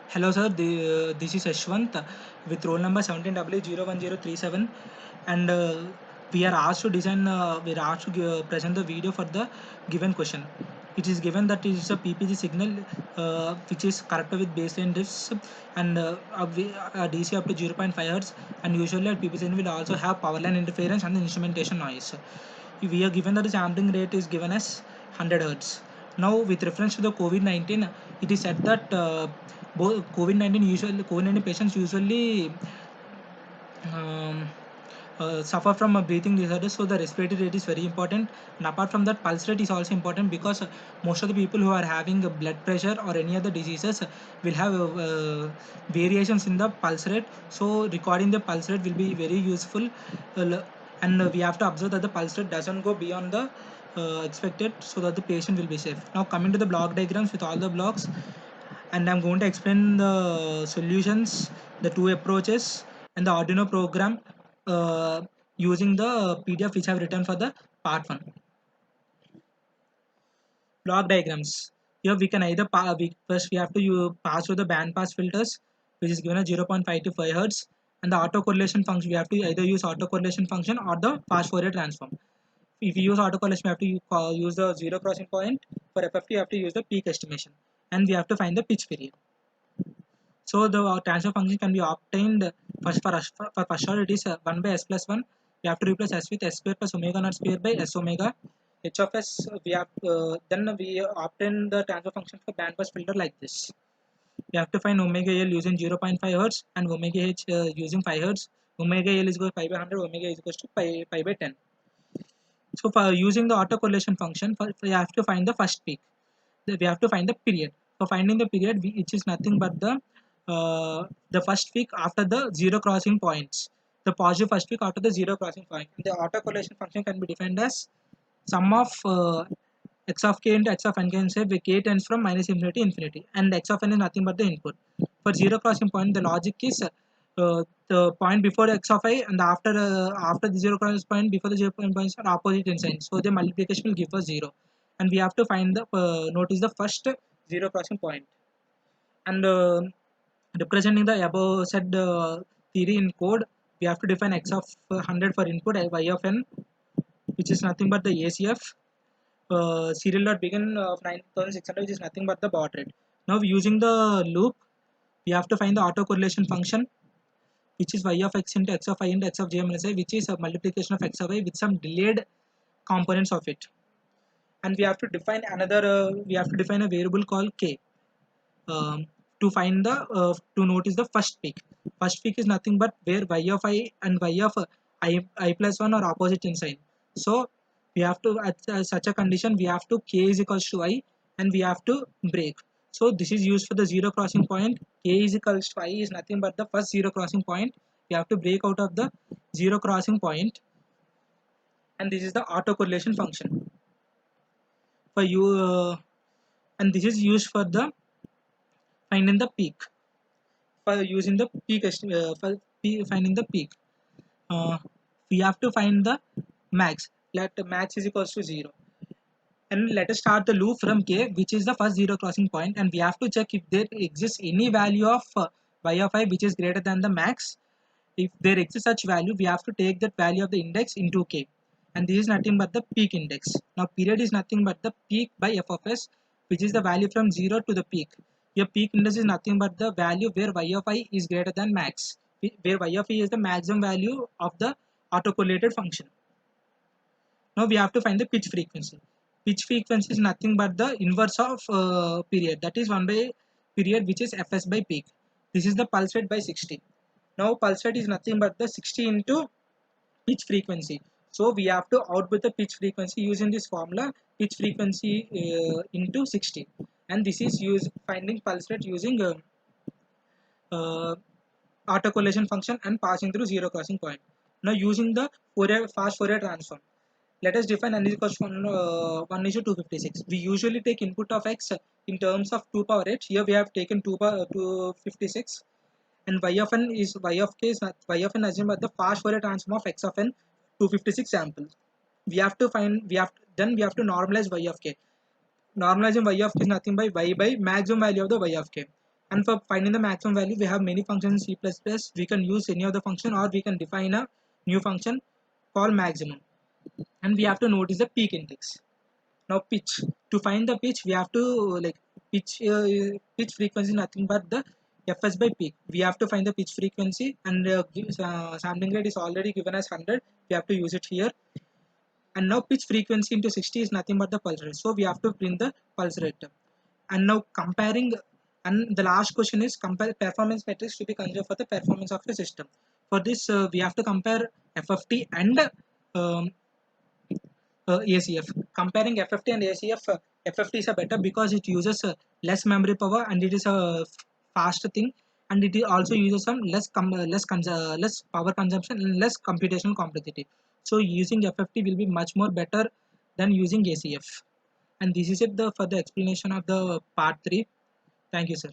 Hello sir, this is Ashwant with roll number 17W01037, and we are asked to design. We are asked to present the video for the given question. It is given that it is a PPG signal which is corrected with baseline drifts and DC up to 0.5 Hz, and usually a PPG signal will also have power line interference and the instrumentation noise. We are given that the sampling rate is given as 100 Hz. Now, with reference to the COVID-19, it is said that COVID-19 patients usually um, suffer from a breathing disorder, so the respiratory rate is very important. And apart from that, pulse rate is also important because most of the people who are having blood pressure or any other diseases will have variations in the pulse rate. So recording the pulse rate will be very useful, and we have to observe that the pulse rate doesn't go beyond the expected, so that the patient will be safe. Now coming to the block diagrams with all the blocks, and I'm going to explain the solutions, the two approaches, and the Arduino program using the PDF which I've written for the part 1. Block diagrams. Here we can either first we have to pass through the band pass filters, which is given as 0.5 to 5 Hz, and the auto correlation function. We have to either use auto correlation function or the fast Fourier transform. If you use auto correlation, we have to use the zero crossing point. For FFT, you have to use the peak estimation, and we have to find the pitch period. So the transfer function can be obtained first for first order. It is 1 by s plus 1. We have to replace s with s square plus omega naught square by s omega. H of s, we have then we obtain the transfer function for bandpass filter like this. We have to find omega L using 0.5 Hz and omega H using 5 Hz. Omega L is equal to pi by 100, omega is equal to pi by 10. So for using the autocorrelation function, we have to find the first peak. We have to find the period. For finding the period, which is nothing but the first peak after the zero crossing points. The positive first peak after the zero crossing point. The autocorrelation function can be defined as sum of x of k into x of n can say where k tends from minus infinity to infinity, and x of n is nothing but the input. For zero crossing point, the logic is the point before x of I and after the zero crossing point before the zero points are opposite in sign, so the multiplication will give us 0, and we have to find the notice the first zero crossing point. And representing the above said theory in code, we have to define x of 100 for input, y of n, which is nothing but the ACF. Serial dot begin of 9600, which is nothing but the baud rate. Now using the loop, we have to find the autocorrelation function, which is y of x into x of I into x of j minus I, which is a multiplication of x of I with some delayed components of it. And we have to define we have to define a variable called k to find the to notice the first peak. First peak is nothing but where y of I and y of I plus 1 are opposite in sign. So we have to at such a condition we have to k is equals to I, and we have to break. So this is used for the zero crossing point. K is equals to I is nothing but the first zero crossing point. We have to break out of the zero crossing point, and this is the autocorrelation function for you, and this is used for the finding the peak. For using the for finding the peak, uh, we have to find the max. Let max is equals to 0, and let us start the loop from k, which is the first zero crossing point, and we have to check if there exists any value of y of I which is greater than the max. If there exists such value, we have to take that value of the index into k, and this is nothing but the peak index. Now period is nothing but the peak by f of s, which is the value from 0 to the peak. Your peak index is nothing but the value where y of I is greater than max, where y of I is the maximum value of the autocorrelated function. Now we have to find the pitch frequency. Pitch frequency is nothing but the inverse of period, that is 1 by period, which is fs by peak. This is the pulse rate by 60. Now pulse rate is nothing but the 60 into pitch frequency. So we have to output the pitch frequency using this formula, pitch frequency into 60, and this is used finding pulse rate using uh, autocorrelation function and passing through zero crossing point. Now using the fast Fourier transform, let us define n is equals to 1 is to 256. We usually take input of x in terms of 2 power 8. Here we have taken 256, and y of n is y of k is not, y of n assume the fast Fourier transform of x of n 256 samples. We have to find then we have to normalize y of k. Normalizing y of k is nothing by y by maximum value of the y of k. And for finding the maximum value, we have many functions in C++. We can use any of the function, or we can define a new function called maximum. And we have to notice the peak index. Now pitch. To find the pitch, we have to like pitch frequency is nothing but the fs by peak. We have to find the pitch frequency, and sampling rate is already given as 100. We have to use it here. And now pitch frequency into 60 is nothing but the pulse rate. So we have to print the pulse rate. And now comparing, and the last question is compare performance metrics to be considered for the performance of the system. For this, we have to compare FFT and ACF. Comparing FFT and ACF, FFT is a better because it uses less memory power, and it is a fast thing, and it also uses some less power consumption and less computational complexity. So using FFT will be much more better than using ACF. And this is it for the explanation of the part 3. Thank you, sir.